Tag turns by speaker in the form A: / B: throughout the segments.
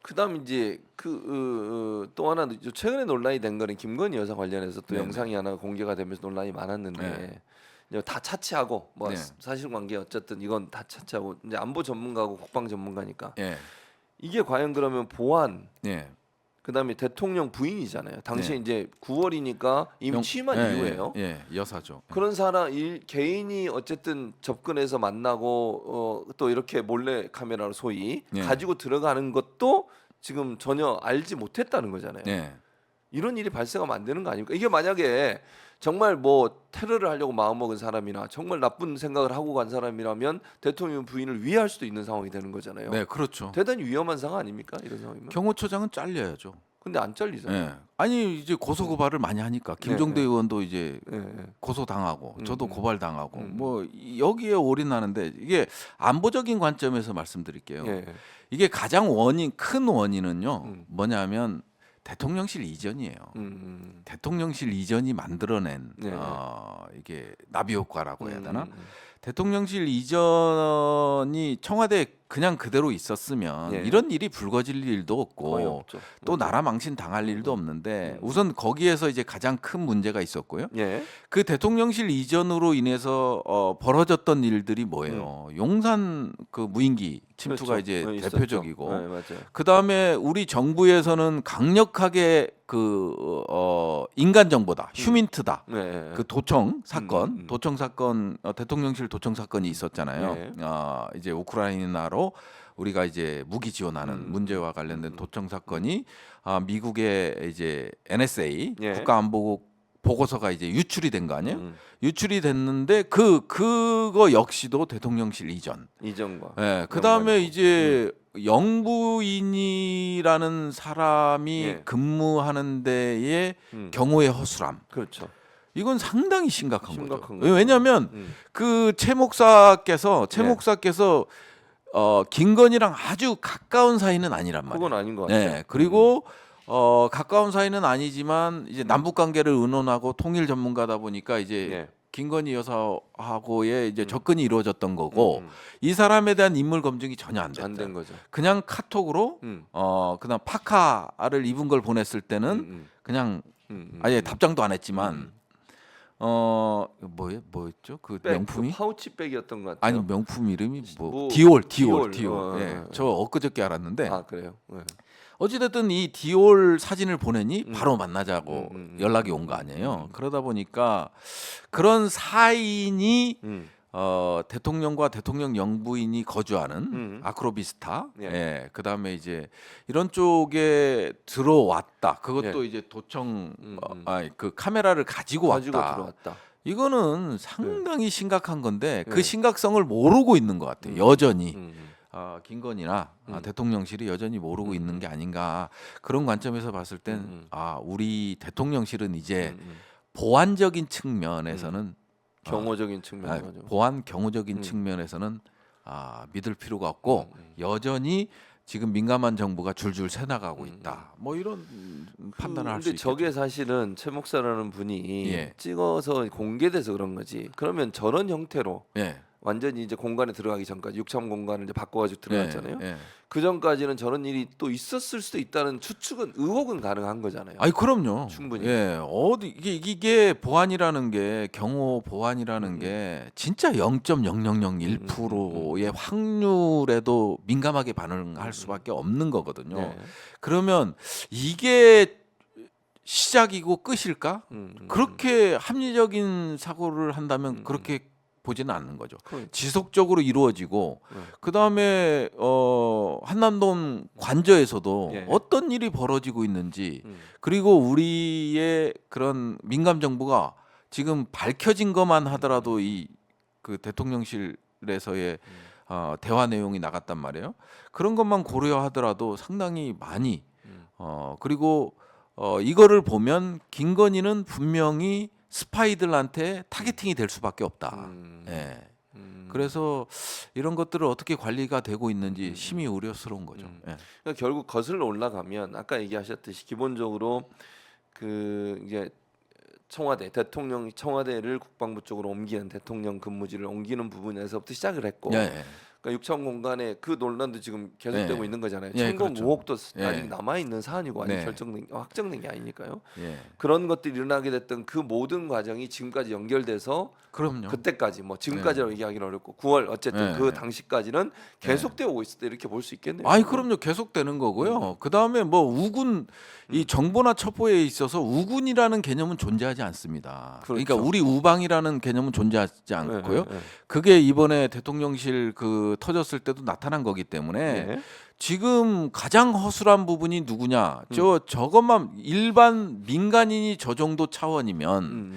A: 그다음 이제 또 하나 최근에 논란이 된 거는 김건희 여사 관련해서 또
B: 네네.
A: 영상이 하나 공개가 되면서 논란이 많았는데
B: 네.
A: 이제 다 차치하고 뭐
B: 네.
A: 사실관계 어쨌든 이건 다 차치하고 이제 안보 전문가고 국방 전문가니까
B: 예.
A: 이게 과연 그러면 보안
B: 예.
A: 그다음에 대통령 부인이잖아요. 당시에
B: 네.
A: 이제 9월이니까 이미 취임한 이후에요.
B: 여사죠.
A: 그런 사람 개인이 어쨌든 접근해서 만나고 또 이렇게 몰래 카메라로 소위
B: 예.
A: 가지고 들어가는 것도 지금 전혀 알지 못했다는 거잖아요.
B: 예.
A: 이런 일이 발생하면 안 되는 거 아닙니까? 이게 만약에 정말 뭐 테러를 하려고 마음먹은 사람이나 정말 나쁜 생각을 하고 간 사람이라면 대통령 부인을 위해할 수도 있는 상황이 되는 거잖아요.
B: 네, 그렇죠.
A: 대단히 위험한 상황 아닙니까? 이런 상황이면.
B: 경호처장은 잘려야죠.
A: 근데 안 잘리잖아요.
B: 예. 아니 이제 고소 고발을 많이 하니까 김종대
A: 네.
B: 의원도 이제
A: 네.
B: 고소 당하고 저도 고발 당하고
A: 음.
B: 뭐 여기에 올인하는데 이게 안보적인 관점에서 말씀드릴게요.
A: 예.
B: 이게 가장 큰 원인은요. 뭐냐면 대통령실 이전이에요. 대통령실 이전이 만들어낸
A: 네.
B: 이게 나비 효과라고 해야 되나?
A: 음.
B: 대통령실 이전이 청와대 그냥 그대로 있었으면
A: 예.
B: 이런 일이 불거질 일도
A: 거의
B: 없고
A: 없죠.
B: 또 나라 망신 당할 일도 없는데 우선 거기에서 이제 가장 큰 문제가 있었고요.
A: 예.
B: 그 대통령실 이전으로 인해서 벌어졌던 일들이 뭐예요? 용산 그 무인기 침투가
A: 그렇죠.
B: 이제
A: 있었죠.
B: 대표적이고
A: 네, 맞아요.
B: 그 다음에 우리 정부에서는 강력하게 인간 정보다, 휴민트다.
A: 네.
B: 그 도청 사건, 대통령실 도청 사건이 있었잖아요.
A: 네.
B: 이제 우크라이나로 우리가 이제 무기 지원하는 문제와 관련된 도청 사건이 미국의 이제 NSA
A: 예.
B: 국가안보국 보고서가 이제 유출이 된 거 아니에요? 유출이 됐는데 그거 역시도 대통령실 이전.
A: 이전과.
B: 예. 그다음에
A: 연관이고.
B: 이제 영부인이라는 사람이
A: 예.
B: 근무하는 데에
A: 음.
B: 경호의 허술함.
A: 그렇죠.
B: 이건 상당히 심각한
A: 심각한
B: 거죠.
A: 거죠.
B: 왜냐하면
A: 음.
B: 그 최 목사께서
A: 예.
B: 김건희랑 아주 가까운 사이는 아니란 말이에요.
A: 그건 아닌 것 같아요.
B: 네. 그리고 가까운 사이는 아니지만 이제 남북 관계를 의논하고 통일 전문가다 보니까 이제
A: 예.
B: 김건희 여사하고의 이제 접근이 이루어졌던 거고
A: 음.
B: 이 사람에 대한 인물 검증이 전혀 안 됐다.
A: 안 된 거죠.
B: 그냥 카톡으로 그냥 파카를 입은 걸 보냈을 때는 그냥 아예 답장도 안 했지만 뭐였죠? 그 명품이?
A: 파우치백이었던 것 같아요.
B: 아니 명품 이름이
A: 뭐,
B: 디올.
A: 디올.
B: 예. 저 엊그저께 알았는데
A: 아 그래요. 네.
B: 어찌됐든 이 디올 사진을 보내니 바로 만나자고 연락이 온 거 아니에요. 그러다 보니까 그런 사인이 대통령과 대통령 영부인이 거주하는 아크로비스타,
A: 예.
B: 그다음에 이제 이런 쪽에 들어왔다. 그것도
A: 예.
B: 이제 도청, 그 카메라를 가지고
A: 가지고
B: 왔다.
A: 들어왔다.
B: 이거는 상당히 심각한 건데
A: 예.
B: 그 심각성을 모르고 있는 것 같아요. 여전히.
A: 음.
B: 김건희나 대통령실이 여전히 모르고 있는 게 아닌가 그런 관점에서 봤을 땐 우리 대통령실은 이제 보안적인 측면에서는
A: 경호적인 측면이죠.
B: 보안 경호적인 측면에서는 믿을 필요가 없고 여전히 지금 민감한 정보가 줄줄 새나가고 있다. 뭐 이런 판단을 할 수
A: 근데
B: 있겠죠.
A: 저게 사실은 최 목사라는 분이
B: 예.
A: 찍어서 공개돼서 그런 거지. 그러면 저런 형태로
B: 예.
A: 완전히 이제 공간에 들어가기 전까지 육참 공간을 이제 바꿔가지고 들어갔잖아요.
B: 예.
A: 그 전까지는 저런 일이 또 있었을 수도 있다는 추측은 의혹은 가능한 거잖아요.
B: 아니 그럼요.
A: 충분히.
B: 예. 이게 보안이라는 게 경호 보안이라는 게 진짜 0.0001%의 확률에도 민감하게 반응할 수밖에 없는 거거든요.
A: 네.
B: 그러면 이게 시작이고 끝일까?
A: 음.
B: 그렇게 합리적인 사고를 한다면 그렇게 보지는 않는 거죠.
A: 그러니까.
B: 지속적으로 이루어지고 그 다음에 한남동 관저에서도
A: 예.
B: 어떤 일이 벌어지고 있는지 그리고 우리의 그런 민감 정보가 지금 밝혀진 것만 하더라도 이 그 대통령실에서의 대화 내용이 나갔단 말이에요. 그런 것만 고려하더라도 상당히 많이 그리고 이거를 보면 김건희는 분명히 스파이들한테 타겟팅이 될 수밖에 없다. 예. 그래서 이런 것들을 어떻게 관리가 되고 있는지 심히 우려스러운 거죠. 예.
A: 그러니까 결국 거슬러 올라가면 아까 얘기하셨듯이 기본적으로 그 이제 청와대를 국방부 쪽으로 옮기는 대통령 근무지를 옮기는 부분에서부터 시작을 했고
B: 예.
A: 그러니까 6천 공간에 그 논란도 지금 계속되고
B: 네.
A: 있는 거잖아요.
B: 예,
A: 청구
B: 그렇죠.
A: 의혹도
B: 예.
A: 아직 남아 있는 사안이고 아직
B: 네.
A: 결정된 확정된 게 아니니까요.
B: 예.
A: 그런 것들이 일어나게 됐던 그 모든 과정이 지금까지 연결돼서
B: 그럼요.
A: 그때까지 뭐 지금까지라고 얘기하기는 어렵고 9월 어쨌든
B: 네.
A: 그 당시까지는 계속되어 오고 있을 때 이렇게 볼 수 있겠네요.
B: 아이 그럼요. 계속되는 거고요. 그다음에 뭐 우군 이 정보나 첩보에 있어서 우군이라는 개념은 존재하지 않습니다. 그러니까
A: 그렇죠.
B: 우리 우방이라는 개념은 존재하지 않고요.
A: 네.
B: 그게 이번에 대통령실 그 터졌을 때도 나타난 거기 때문에
A: 네.
B: 지금 가장 허술한 부분이 누구냐? 저것만 일반 민간인이 저 정도 차원이면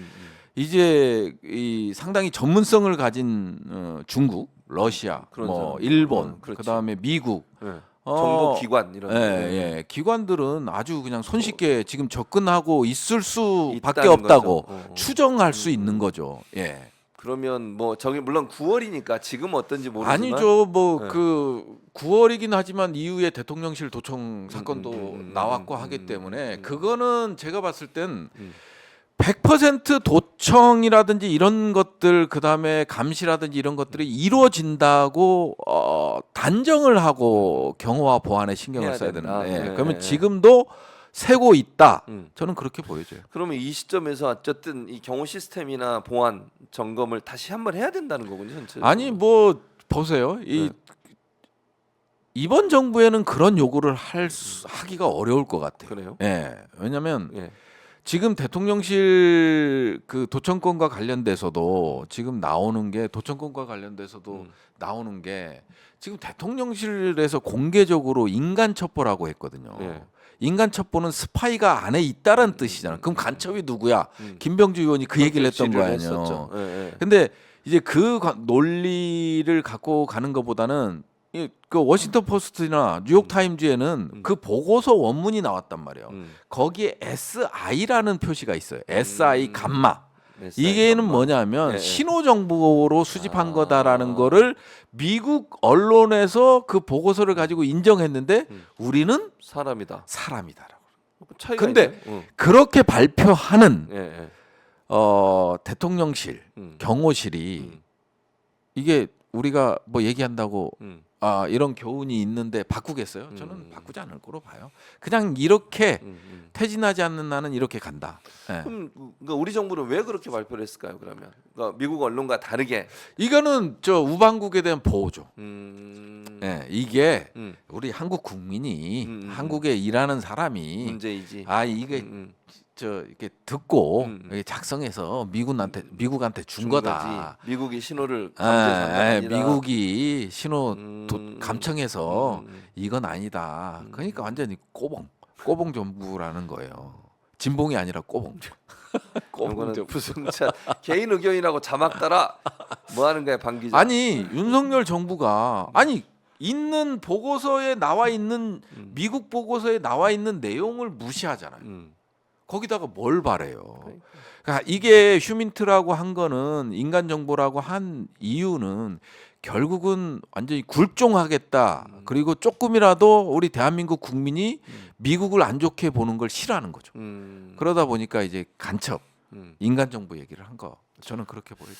B: 이제 이 상당히 전문성을 가진 중국, 러시아,
A: 그런
B: 뭐
A: 사람.
B: 일본,
A: 그렇지.
B: 그다음에 미국
A: 네. 정보
B: 어,
A: 기관 이런
B: 예, 예. 기관들은 아주 그냥 손쉽게 지금 접근하고 있을 수밖에
A: 있다는
B: 없다고
A: 거죠.
B: 추정할 수 있는 거죠. 예.
A: 그러면 뭐 저기 물론 9월이니까 지금 어떤지 모르지만
B: 아니죠. 뭐
A: 네.
B: 그 9월이긴 하지만 이후에 대통령실 도청 사건도 나왔고 하기
A: 음.
B: 때문에 그거는 제가 봤을 땐 100% 도청이라든지 이런 것들 그다음에 감시라든지 이런 것들이 이루어진다고 단정을 하고 경호와 보안에 신경을
A: 해야
B: 써야
A: 된다.
B: 되는데
A: 네.
B: 그러면 지금도 새고 있다. 저는 그렇게 보여져요.
A: 그러면 이 시점에서 어쨌든 이 경호 시스템이나 보안 점검을 다시 한번 해야 된다는 거군요. 전체적으로.
B: 아니 뭐 보세요. 이번 정부에는 그런 요구를 하기가 어려울 것 같아요.
A: 그래요?
B: 예. 왜냐하면
A: 예.
B: 지금 대통령실 그 도청권과 관련돼서도 지금 나오는 게 도청권과 관련돼서도 나오는 게 지금 대통령실에서 공개적으로 인간 첩보라고 했거든요.
A: 예.
B: 인간 첩보는 스파이가 안에 있다라는 뜻이잖아. 그럼 간첩이 누구야? 김병주 의원이 그 얘기를 했던 거 아니에요.
A: 예, 예.
B: 근데 이제 그 논리를 갖고 가는 것보다는 그 워싱턴 포스트나 뉴욕 타임즈에는 그 보고서 원문이 나왔단 말이에요. 거기에 SI라는 표시가 있어요. SI 감마. 이게는 뭐냐면
A: 예, 예.
B: 신호 정보로 수집한 거다라는 거를 미국 언론에서 그 보고서를 가지고 인정했는데 우리는
A: 사람이다.
B: 사람이다라고.
A: 차이가
B: 근데
A: 있네.
B: 그렇게 발표하는
A: 예, 예.
B: 대통령실, 경호실이 이게 우리가 뭐 얘기한다고 이런 교훈이 있는데 바꾸겠어요? 저는 바꾸지 않을 거로 봐요. 그냥 이렇게 퇴진하지 않는 나는 이렇게 간다. 예.
A: 그럼 그러니까 우리 정부는 왜 그렇게 발표를 했을까요? 그러면 그러니까 미국 언론과 다르게.
B: 이거는 저 우방국에 대한 보호죠.
A: 음,
B: 예, 이게
A: 음,
B: 우리 한국 국민이 한국에 일하는 사람이
A: 문제이지.
B: 이게
A: 음,
B: 저 이렇게 듣고 이렇게 작성해서 미국한테 준 거다.
A: 거지. 미국이 신호를 감지해서 한게 아니라.
B: 미국이 신호
A: 음,
B: 감청해서 이건 아니다. 그러니까 완전히 꼬봉 정부라는 거예요. 진봉이 아니라 꼬봉. 꼬봉
A: 이거는
B: 정부.
A: 무슨 차 개인 의견이라고 자막 따라 뭐 하는 거야 방 기자.
B: 아니 윤석열 정부가 있는 보고서에 나와 있는 미국 보고서에 나와 있는 내용을 무시하잖아요. 거기다가 뭘 바래요? 그러니까 이게 휴민트라고 한 거는 인간 정보라고 한 이유는 결국은 완전히 굴종하겠다. 그리고 조금이라도 우리 대한민국 국민이 미국을 안 좋게 보는 걸 싫어하는 거죠. 그러다 보니까 이제 간첩, 인간 정보 얘기를 한 거. 저는 그렇게 보여요.